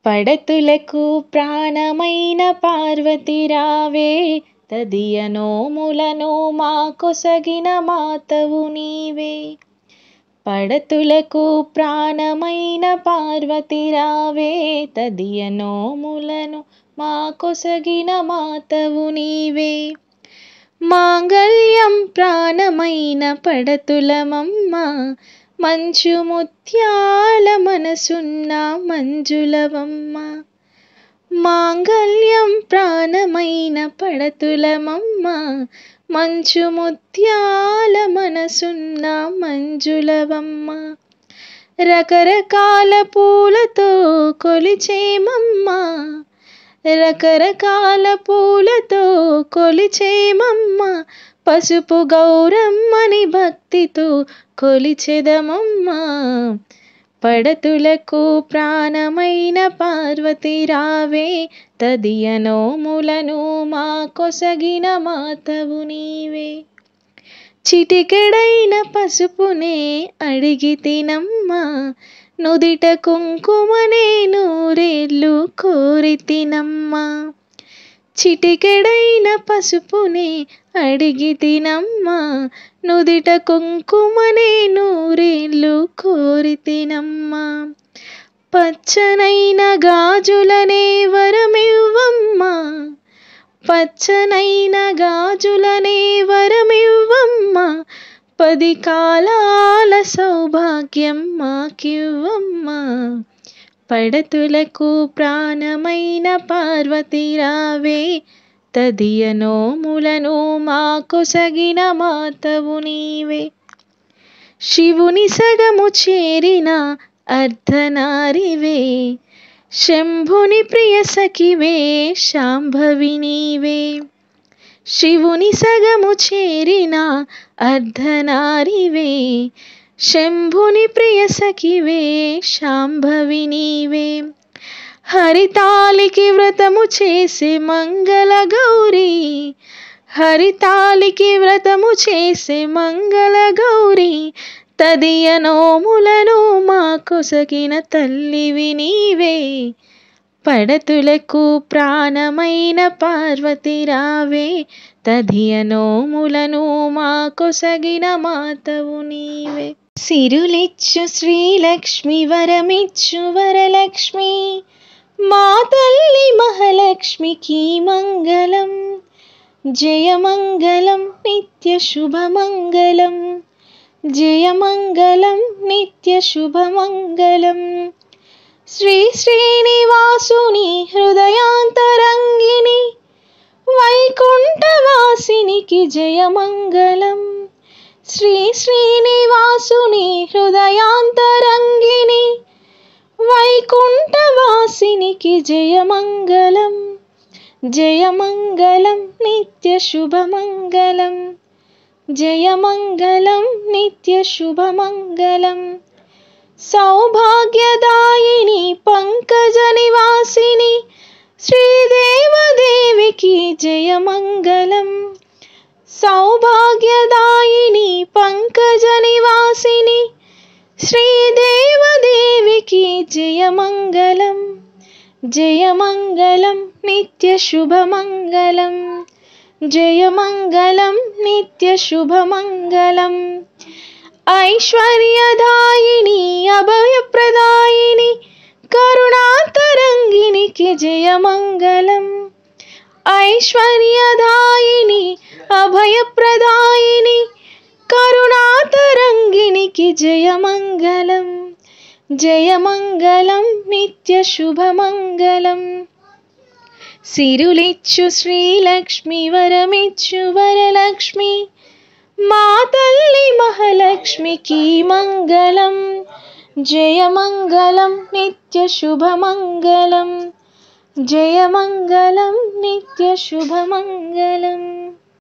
పడతులకు ప్రాణమైన పార్వతి రావే, తదియ నోములను మాకొసగిన మాతవు నీవే. పడతులకు ప్రాణమైన పార్వతి రావే, తదియ నోములను మాకొసగిన మాతవు నీవే. మాంగళ్యం ప్రాణమైన పడతులమమ్మ, మంచు ముత్యాల మనసున్న మంజులవమ్మ. మాంగళ్యం ప్రాణమైన పడతులమమ్మ, మంచు ముత్యాల మనసున్న మంజులవమ్మ. రకరకాల పూలతో కొలిచేమమ్మ, రకరకాల పూలతో కొలిచేమమ్మ. పసుపు గౌరమ్మని భక్తితో కొలిచెదమమ్మ. పడతులకు ప్రాణమైన పార్వతి రావే, తదియ నోములను మాకొసగిన మాతవు నీవే. చిటికెడైన పసుపునే అడిగితినమ్మ, నుదిట కుంకుమనే నూరేళ్ళు కోరితినమ్మ. చిటికెడైన పసుపునే అడిగితినమ్మ, నుదిట కుంకుమనే నూరేళ్ళు కోరితినమ్మ. పచ్చనైన గాజులనే వరమివ్వమ్మ, పచ్చనైన గాజులనే వరమివ్వమ్మ. 10 కాలాల సౌభాగ్యం మాకివ్వమ్మ. పడతులకు ప్రాణమైన పార్వతి రావే, తదియ నోములను మాకొసగిన మాతవు నీవే. శివుని సగము చేరిన అర్ధనారివే, శంభుని ప్రియ సఖివే శాంభవి నీవే. శివుని సగము చేరిన అర్ధనారివే, శంభుని ప్రియ సఖివే శాంభవి నీవే. హరితాలికి వ్రతము చేసే మంగళ గౌరీ, హరితాలికి వ్రతము చేసే మంగళ గౌరీ. తదియ నోములను మాకొసగిన తల్లివి నీవే. పడతులకు ప్రాణమైన పార్వతి రావే, తదియ నోములను మాకొసగిన మాతవు నీవే. సిరులిచ్చు శ్రీలక్ష్మి, వరమిచ్చు వరలక్ష్మి, మా తల్లి మహాలక్ష్మికి మంగళం. జయమంగళం నిత్య శుభమంగళం, జయమంగళం నిత్య శుభమంగళం. శ్రీ శ్రీనివాసుని హృదయాంతరంగిణి, వైకుంఠవాసినికి జయమంగళం. శ్రీ శ్రీనివాసుని హృదయాంతరంగిణి, వైకుంఠవాసినికి జయమంగళం. జయమంగళం నిత్య శుభమంగళం, జయమంగళం నిత్య శుభమంగళం. సౌభాగ్యదాయిని పంకజ నివాసిని, శ్రీదేవదేవికి జయమంగళం. సౌభాగ్యదాయిని పంకజ నివాసిని, శ్రీదేవదేవికి జయమంగళం. జయమంగళం నిత్య శుభమంగళం, జయమంగళం నిత్య శుభమంగళం. ఐశ్వర్యదాయిని అభయప్రదాయిని, కరుణాతరంగినికి జయమంగళం. ఐశ్వర్యదాయిని అభయప్రదాయిని, కరుణాతరంగినికి జయమంగళం. జయమంగళం నిత్య శుభమంగళం. సిరులిచ్చు శ్రీలక్ష్మి, వరమిచ్చు వరలక్ష్మి, మా తల్లి మహాలక్ష్మికి మంగళం. జయమంగళం నిత్య శుభమంగళం, జయమంగళం నిత్య శుభమంగళం.